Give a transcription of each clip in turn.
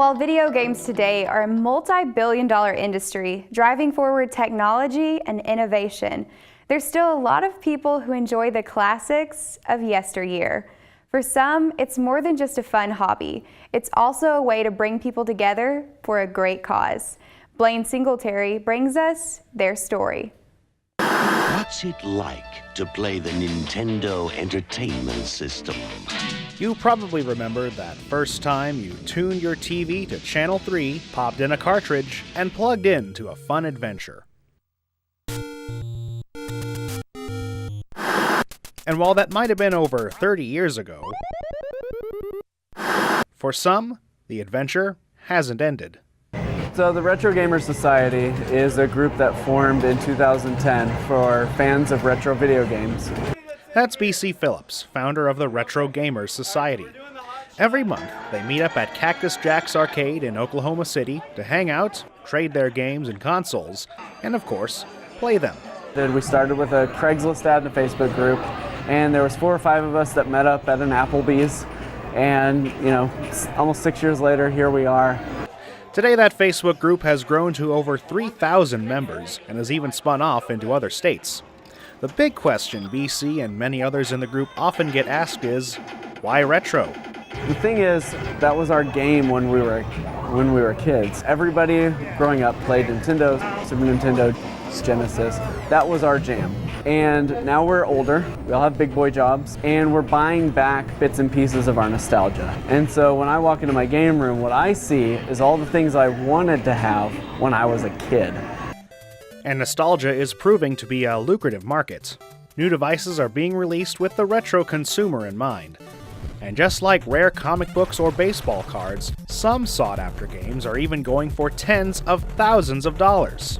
While video games today are a multi-billion-dollar industry driving forward technology and innovation, there's still a lot of people who enjoy the classics of yesteryear. For some, it's more than just a fun hobby. It's also a way to bring people together for a great cause. Blaine Singletary brings us their story. What's it like to play the Nintendo Entertainment System? You probably remember that first time you tuned your TV to Channel 3, popped in a cartridge, and plugged in to a fun adventure. And while that might have been over 30 years ago, for some, the adventure hasn't ended. So the Retro Gamer Society is a group that formed in 2010 for fans of retro video games. That's BC Phillips, founder of the Retro Gamers Society. Every month, they meet up at Cactus Jack's Arcade in Oklahoma City to hang out, trade their games and consoles, and of course, play them. Then we started with a Craigslist ad and a Facebook group, and there was 4 or 5 of us that met up at an Applebee's, and almost 6 years later, here we are. Today, that Facebook group has grown to over 3,000 members and has even spun off into other states. The big question BC and many others in the group often get asked is, why retro? The thing is, that was our game when we were kids. Everybody growing up played Nintendo, Super Nintendo, Genesis. That was our jam. And now we're older, we all have big boy jobs, and we're buying back bits and pieces of our nostalgia. And so when I walk into my game room, what I see is all the things I wanted to have when I was a kid. And nostalgia is proving to be a lucrative market. New devices are being released with the retro consumer in mind. And just like rare comic books or baseball cards, some sought-after games are even going for tens of thousands of dollars.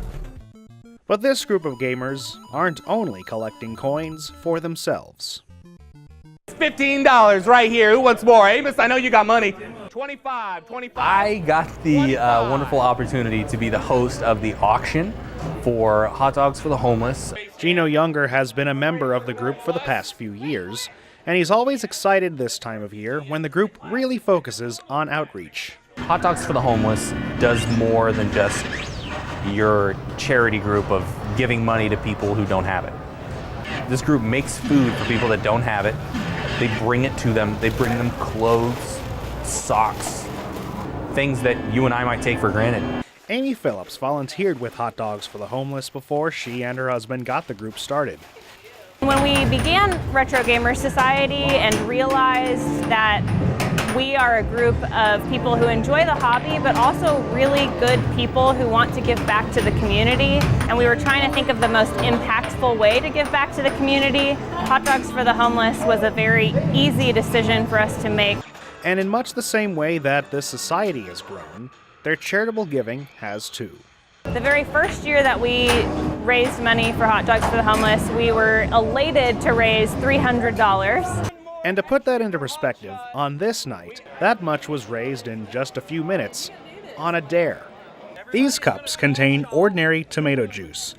But this group of gamers aren't only collecting coins for themselves. $15 right here. Who wants more? Amos, I know you got money. 25. I got the wonderful opportunity to be the host of the auction for Hot Dogs for the Homeless. Gino Younger has been a member of the group for the past few years, and he's always excited this time of year when the group really focuses on outreach. Hot Dogs for the Homeless does more than just your charity group of giving money to people who don't have it. This group makes food for people that don't have it. They bring it to them. They bring them clothes, socks, things that you and I might take for granted. Amy Phillips volunteered with Hot Dogs for the Homeless before she and her husband got the group started. When we began Retro Gamer Society and realized that we are a group of people who enjoy the hobby, but also really good people who want to give back to the community. And we were trying to think of the most impactful way to give back to the community. Hot Dogs for the Homeless was a very easy decision for us to make. And in much the same way that the society has grown, their charitable giving has too. The very first year that we raised money for Hot Dogs for the Homeless, we were elated to raise $300. And to put that into perspective, on this night, that much was raised in just a few minutes, on a dare. These cups contain ordinary tomato juice,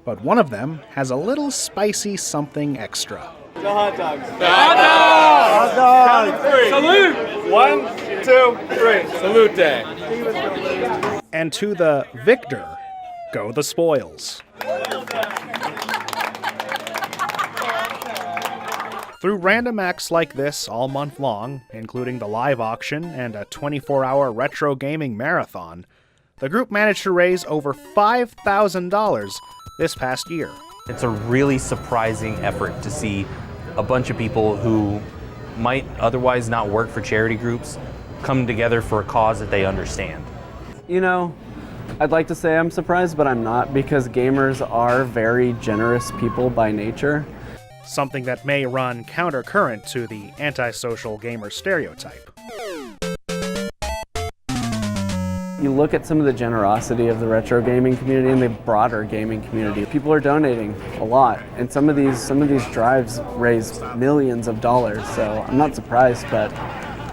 but one of them has a little spicy something extra. The hot dogs. The hot dogs! Hot dogs! Salute! 1, 2, 3. Salute day. And to the victor, go the spoils. Through random acts like this all month long, including the live auction and a 24-hour retro gaming marathon, the group managed to raise over $5,000 this past year. It's a really surprising effort to see a bunch of people who might otherwise not work for charity groups come together for a cause that they understand. I'd like to say I'm surprised, but I'm not, because gamers are very generous people by nature. Something that may run countercurrent to the antisocial gamer stereotype. You look at some of the generosity of the retro gaming community and the broader gaming community. People are donating a lot, and some of these drives raise millions of dollars. So I'm not surprised, but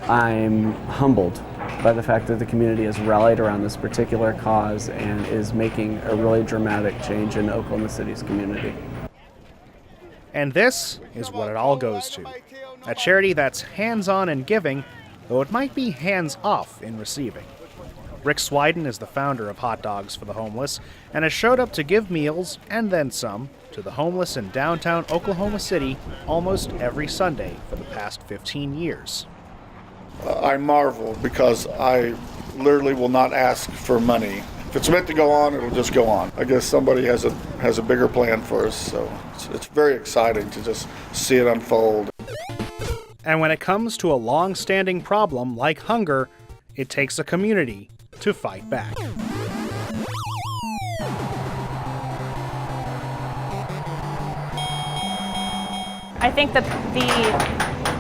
I'm humbled by the fact that the community has rallied around this particular cause and is making a really dramatic change in Oklahoma City's community. And this is what it all goes to. A charity that's hands-on in giving, though it might be hands-off in receiving. Rick Swiden is the founder of Hot Dogs for the Homeless and has showed up to give meals and then some to the homeless in downtown Oklahoma City almost every Sunday for the past 15 years. I marvel because I literally will not ask for money. If it's meant to go on, it'll just go on. I guess somebody has a bigger plan for us, so it's very exciting to just see it unfold. And when it comes to a long-standing problem like hunger, it takes a community to fight back. I think the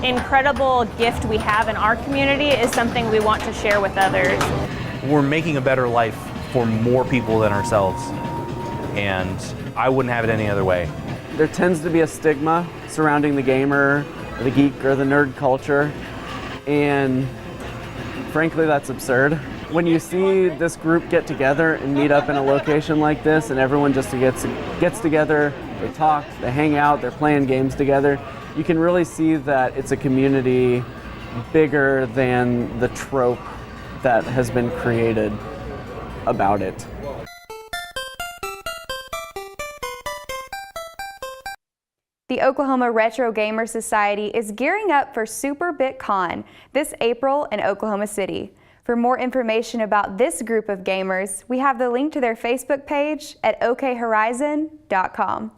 incredible gift we have in our community is something we want to share with others. We're making a better life for more people than ourselves, and I wouldn't have it any other way. There tends to be a stigma surrounding the gamer, or the geek, or the nerd culture, and frankly, that's absurd. When you see this group get together and meet up in a location like this, and everyone just gets together, they talk, they hang out, they're playing games together, you can really see that it's a community bigger than the trope that has been created about it. The Oklahoma Retro Gamer Society is gearing up for Super BitCon this April in Oklahoma City. For more information about this group of gamers, we have the link to their Facebook page at okhorizon.com.